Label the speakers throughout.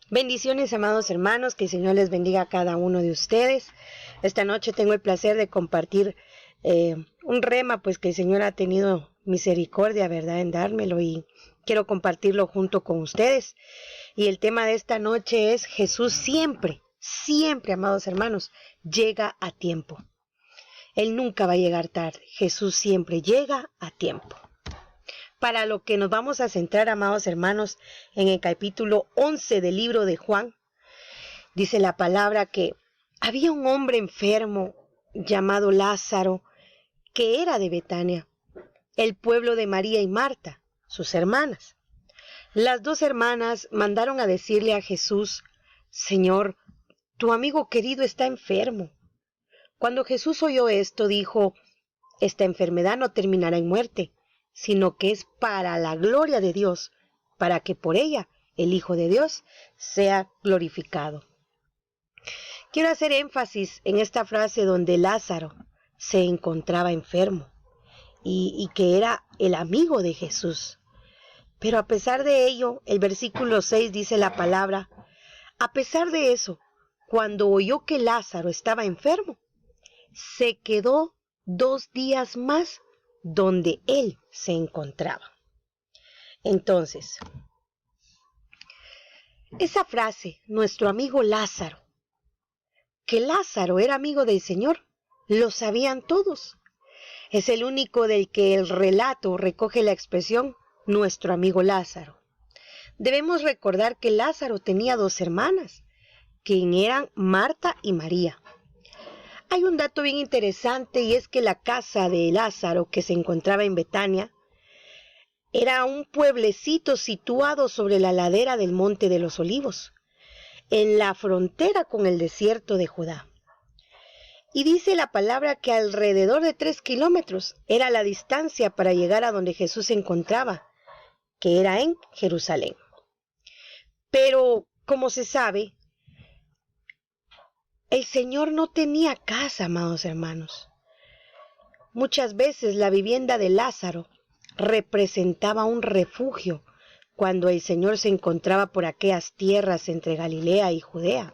Speaker 1: Bendiciones, amados hermanos, que el Señor les bendiga a cada uno de ustedes. Esta noche tengo el placer de compartir un rema, pues que el Señor ha tenido misericordia, ¿verdad?, en dármelo, y quiero compartirlo junto con ustedes. Y el tema de esta noche es: Jesús siempre, siempre, amados hermanos, llega a tiempo. Él nunca va a llegar tarde. Jesús siempre llega a tiempo. Para lo que nos vamos a centrar, amados hermanos, en el capítulo 11 del libro de Juan, dice la palabra que había un hombre enfermo llamado Lázaro, que era de Betania, el pueblo de María y Marta, sus hermanas. Las dos hermanas mandaron a decirle a Jesús: Señor, tu amigo querido está enfermo. Cuando Jesús oyó esto, dijo: esta enfermedad no terminará en muerte, sino que es para la gloria de Dios, para que por ella el Hijo de Dios sea glorificado. Quiero hacer énfasis en esta frase donde Lázaro se encontraba enfermo y que era el amigo de Jesús. Pero a pesar de ello, el versículo 6 dice la palabra: a pesar de eso, cuando oyó que Lázaro estaba enfermo, se quedó 2 días más donde él se encontraba. Entonces, esa frase, nuestro amigo Lázaro, que Lázaro era amigo del Señor, lo sabían todos. Es el único del que el relato recoge la expresión nuestro amigo Lázaro. Debemos recordar que Lázaro tenía 2 hermanas, quien eran Marta y María. Hay un dato bien interesante, y es que la casa de Lázaro, que se encontraba en Betania, era un pueblecito situado sobre la ladera del Monte de los Olivos, en la frontera con el desierto de Judá. Y dice la palabra que alrededor de 3 kilómetros era la distancia para llegar a donde Jesús se encontraba, que era en Jerusalén. Pero, como se sabe, el Señor no tenía casa, amados hermanos. Muchas veces la vivienda de Lázaro representaba un refugio cuando el Señor se encontraba por aquellas tierras entre Galilea y Judea.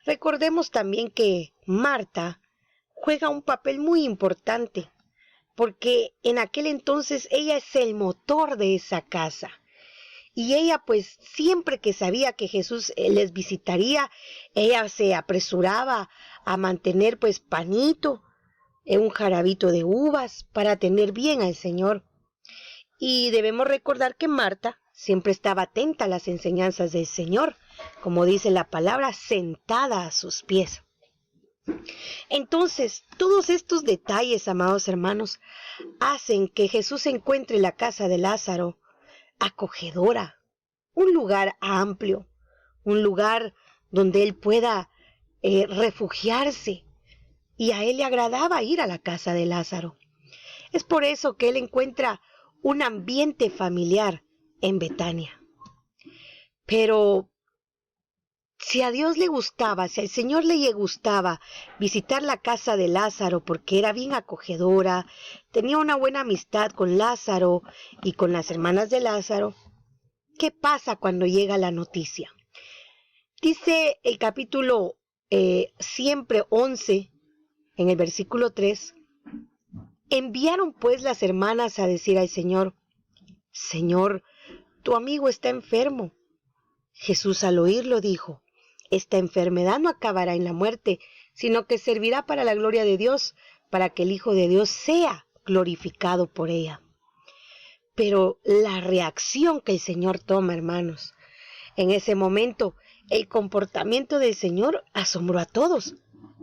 Speaker 1: Recordemos también que Marta juega un papel muy importante, porque en aquel entonces ella es el motor de esa casa. Y ella, pues, siempre que sabía que Jesús les visitaría, ella se apresuraba a mantener, pues, panito, un jarabito de uvas para tener bien al Señor. Y debemos recordar que Marta siempre estaba atenta a las enseñanzas del Señor, como dice la palabra, sentada a sus pies. Entonces, todos estos detalles, amados hermanos, hacen que Jesús encuentre la casa de Lázaro acogedora, un lugar amplio, un lugar donde él pueda refugiarse, y a él le agradaba ir a la casa de Lázaro. Es por eso que él encuentra un ambiente familiar en Betania. Pero si a Dios le gustaba, si al Señor le gustaba visitar la casa de Lázaro porque era bien acogedora, tenía una buena amistad con Lázaro y con las hermanas de Lázaro, ¿qué pasa cuando llega la noticia? Dice el capítulo siempre 11, en el versículo 3, enviaron pues las hermanas a decir al Señor: Señor, tu amigo está enfermo. Jesús al oírlo dijo: esta enfermedad no acabará en la muerte, sino que servirá para la gloria de Dios, para que el Hijo de Dios sea glorificado por ella. Pero la reacción que el Señor toma, hermanos, en ese momento, el comportamiento del Señor asombró a todos.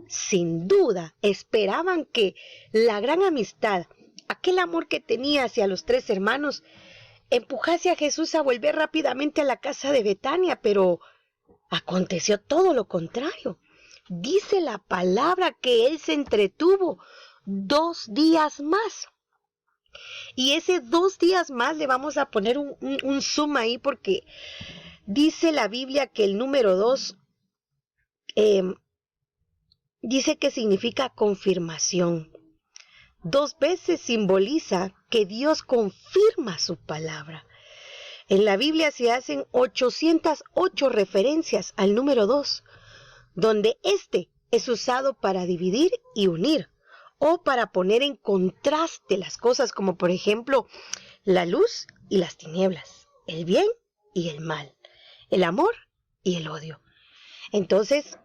Speaker 1: Sin duda, esperaban que la gran amistad, aquel amor que tenía hacia los 3 hermanos, empujase a Jesús a volver rápidamente a la casa de Betania, pero aconteció todo lo contrario. Dice la palabra que él se entretuvo 2 días más. Y ese 2 días más le vamos a poner un zoom ahí, porque dice la Biblia que el número 2 dice que significa confirmación. 2 veces simboliza que Dios confirma su palabra. En la Biblia se hacen 808 referencias al número 2, donde este es usado para dividir y unir, o para poner en contraste las cosas, como por ejemplo la luz y las tinieblas, el bien y el mal, el amor y el odio. Entonces,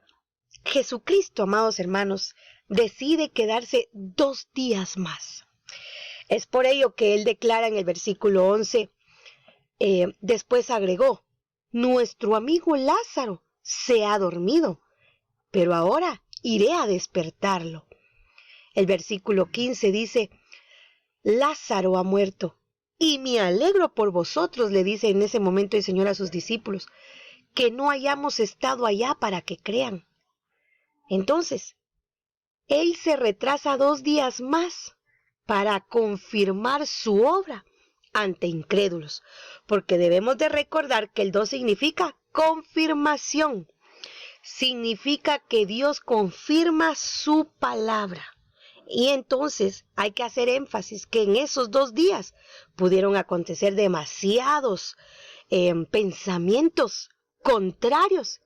Speaker 1: Jesucristo, amados hermanos, decide quedarse 2 días más. Es por ello que él declara en el versículo 11, después agregó, nuestro amigo Lázaro se ha dormido, pero ahora iré a despertarlo. El versículo 15 dice, Lázaro ha muerto, y me alegro por vosotros, le dice en ese momento el Señor a sus discípulos, que no hayamos estado allá para que crean. Entonces, él se retrasa 2 días más para confirmar su obra ante incrédulos, porque debemos de recordar que el 2 significa confirmación, significa que Dios confirma su palabra. Y entonces hay que hacer énfasis que en esos 2 días pudieron acontecer demasiados pensamientos contrarios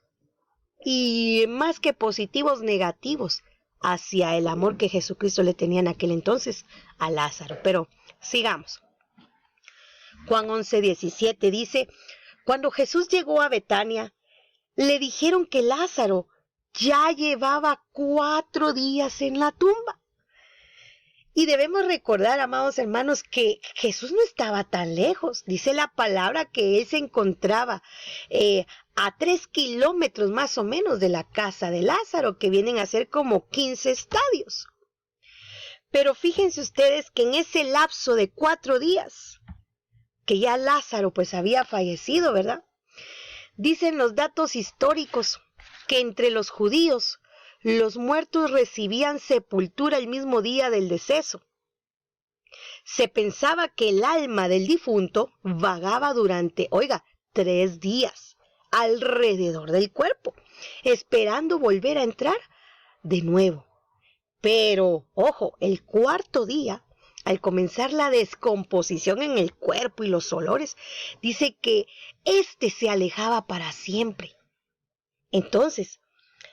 Speaker 1: y más que positivos, negativos hacia el amor que Jesucristo le tenía en aquel entonces a Lázaro. Pero sigamos. Juan 11:17 dice, cuando Jesús llegó a Betania, le dijeron que Lázaro ya llevaba 4 días en la tumba. Y debemos recordar, amados hermanos, que Jesús no estaba tan lejos. Dice la palabra que él se encontraba a 3 kilómetros más o menos de la casa de Lázaro, que vienen a ser como 15 estadios. Pero fíjense ustedes que en ese lapso de 4 días, que ya Lázaro pues había fallecido, ¿verdad? Dicen los datos históricos que entre los judíos, los muertos recibían sepultura el mismo día del deceso. Se pensaba que el alma del difunto vagaba durante, 3 días alrededor del cuerpo, esperando volver a entrar de nuevo. Pero, ojo, el 4.º día, al comenzar la descomposición en el cuerpo y los olores, dice que éste se alejaba para siempre. Entonces,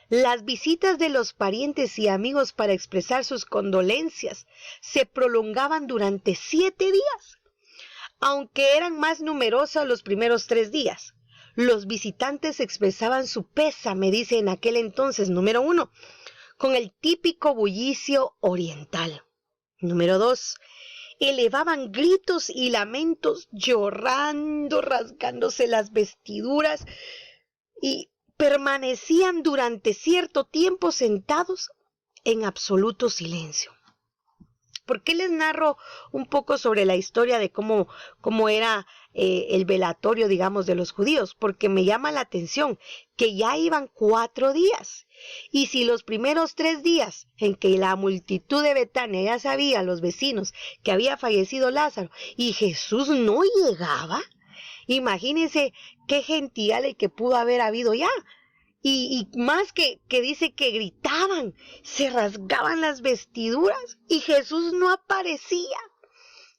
Speaker 1: las visitas de los parientes y amigos para expresar sus condolencias se prolongaban durante 7 días. Aunque eran más numerosos los primeros 3 días, los visitantes expresaban su pésame, dice en aquel entonces, número 1, con el típico bullicio oriental. Número 2, elevaban gritos y lamentos, llorando, rasgándose las vestiduras y permanecían durante cierto tiempo sentados en absoluto silencio. ¿Por qué les narro un poco sobre la historia de cómo era el velatorio, digamos, de los judíos? Porque me llama la atención que ya iban 4 días. Y si los primeros 3 días en que la multitud de Betania ya sabía, los vecinos, que había fallecido Lázaro, y Jesús no llegaba, imagínense qué gentío el que pudo haber habido ya. Y más que dice que gritaban, se rasgaban las vestiduras y Jesús no aparecía.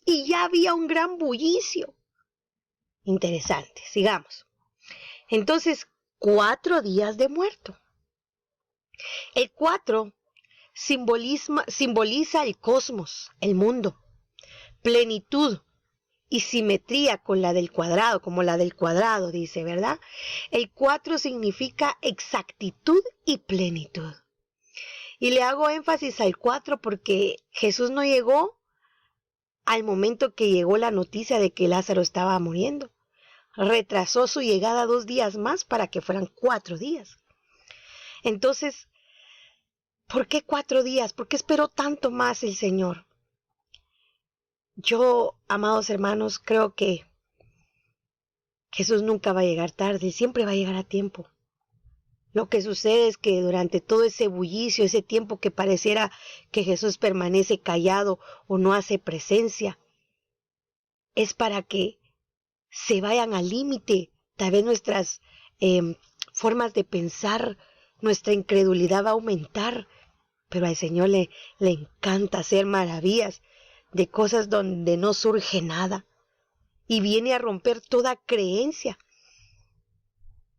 Speaker 1: Y ya había un gran bullicio. Interesante, sigamos. Entonces, 4 días de muerto. El 4 simboliza el cosmos, el mundo, plenitud y simetría con la del cuadrado, como la del cuadrado dice, ¿verdad? El 4 significa exactitud y plenitud. Y le hago énfasis al 4 porque Jesús no llegó al momento que llegó la noticia de que Lázaro estaba muriendo. Retrasó su llegada 2 días más para que fueran 4 días. Entonces, ¿por qué 4 días? ¿Por qué esperó tanto más el Señor? Yo, amados hermanos, creo que Jesús nunca va a llegar tarde, siempre va a llegar a tiempo. Lo que sucede es que durante todo ese bullicio, ese tiempo que pareciera que Jesús permanece callado o no hace presencia, es para que se vayan al límite, tal vez nuestras formas de pensar, nuestra incredulidad va a aumentar, pero al Señor le encanta hacer maravillas de cosas donde no surge nada. y viene a romper toda creencia,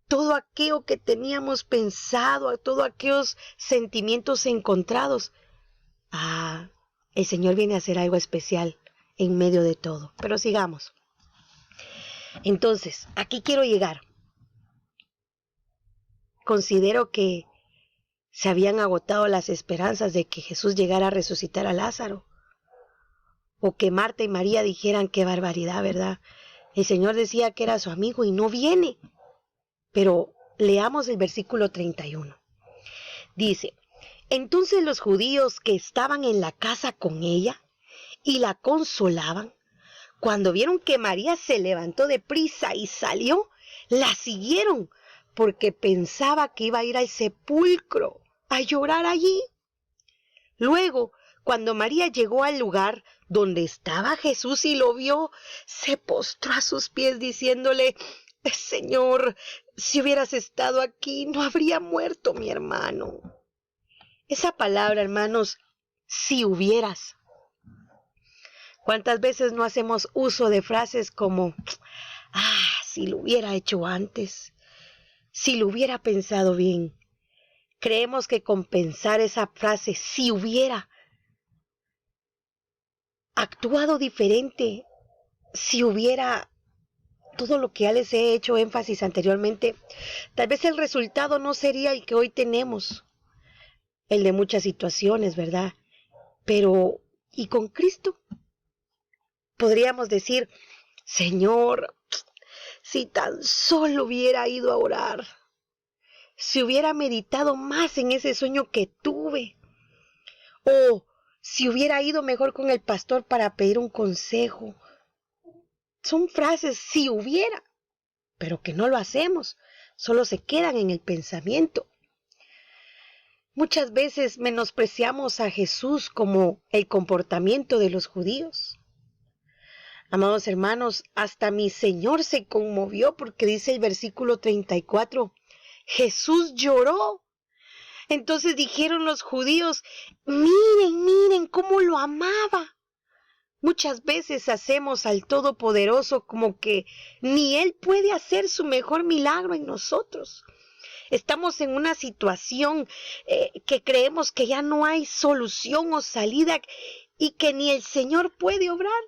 Speaker 1: todo aquello que teníamos pensado, todos aquellos sentimientos encontrados. El Señor viene a hacer algo especial en medio de todo. Pero sigamos. Entonces, aquí quiero llegar. Considero que se habían agotado las esperanzas de que Jesús llegara a resucitar a Lázaro. O que Marta y María dijeran qué barbaridad, ¿verdad? El Señor decía que era su amigo y no viene. Pero leamos el versículo 31. Dice, entonces los judíos que estaban en la casa con ella y la consolaban, cuando vieron que María se levantó deprisa y salió, la siguieron porque pensaba que iba a ir al sepulcro a llorar allí. Luego, cuando María llegó al lugar donde estaba Jesús y lo vio, se postró a sus pies diciéndole, Señor, si hubieras estado aquí, no habría muerto mi hermano. Esa palabra, hermanos, si hubieras. ¿Cuántas veces no hacemos uso de frases como, si lo hubiera hecho antes, si lo hubiera pensado bien? Creemos que con pensar esa frase, si hubiera actuado diferente, si hubiera todo lo que ya les he hecho énfasis anteriormente, tal vez el resultado no sería el que hoy tenemos, el de muchas situaciones, ¿verdad? Pero, ¿y con Cristo? Podríamos decir, Señor, si tan solo hubiera ido a orar, si hubiera meditado más en ese sueño que tuve, o si hubiera ido mejor con el pastor para pedir un consejo. Son frases si hubiera, pero que no lo hacemos, solo se quedan en el pensamiento. Muchas veces menospreciamos a Jesús como el comportamiento de los judíos. Amados hermanos, hasta mi Señor se conmovió porque dice el versículo 34, Jesús lloró. Entonces dijeron los judíos, miren cómo lo amaba. Muchas veces hacemos al Todopoderoso como que ni Él puede hacer su mejor milagro en nosotros. Estamos en una situación que creemos que ya no hay solución o salida y que ni el Señor puede obrar.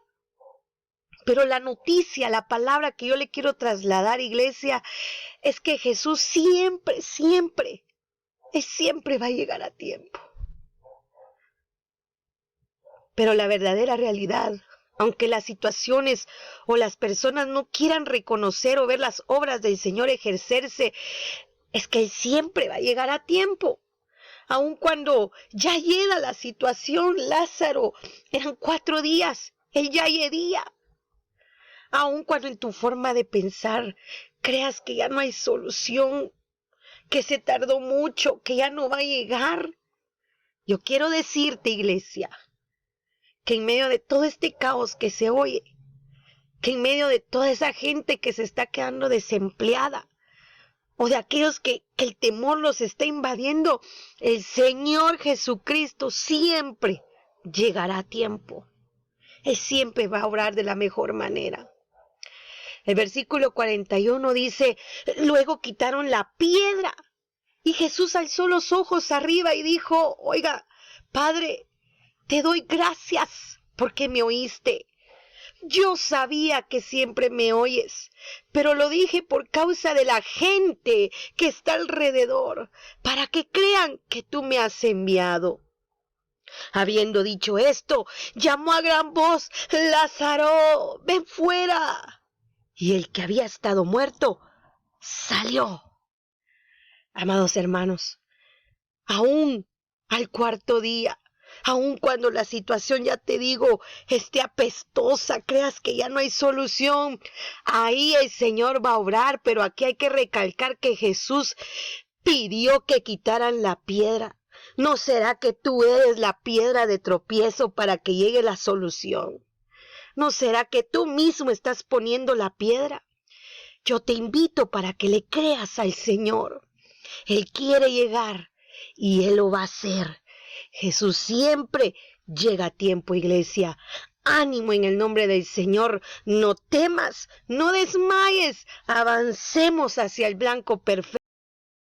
Speaker 1: Pero la noticia, la palabra que yo le quiero trasladar, iglesia, es que Jesús siempre va a llegar a tiempo. Pero la verdadera realidad, aunque las situaciones o las personas no quieran reconocer o ver las obras del Señor ejercerse, es que Él siempre va a llegar a tiempo. Aun cuando ya llega la situación, Lázaro, eran 4 días, Él ya llegó. Aun cuando en tu forma de pensar creas que ya no hay solución, que se tardó mucho, que ya no va a llegar. Yo quiero decirte, iglesia, que en medio de todo este caos que se oye, que en medio de toda esa gente que se está quedando desempleada, o de aquellos que el temor los está invadiendo, el Señor Jesucristo siempre llegará a tiempo. Él siempre va a obrar de la mejor manera. El versículo 41 dice, luego quitaron la piedra y Jesús alzó los ojos arriba y dijo, oiga, Padre, te doy gracias porque me oíste. Yo sabía que siempre me oyes, pero lo dije por causa de la gente que está alrededor, para que crean que tú me has enviado. Habiendo dicho esto, llamó a gran voz, Lázaro, ven fuera. Y el que había estado muerto salió. Amados hermanos, aún al 4.º día, aun cuando la situación, ya te digo, esté apestosa, creas que ya no hay solución, ahí el Señor va a obrar, pero aquí hay que recalcar que Jesús pidió que quitaran la piedra. ¿No será que tú eres la piedra de tropiezo para que llegue la solución? ¿No será que tú mismo estás poniendo la piedra? Yo te invito para que le creas al Señor. Él quiere llegar y Él lo va a hacer. Jesús siempre llega a tiempo, iglesia. Ánimo en el nombre del Señor, no temas, no desmayes, avancemos hacia el blanco perfecto.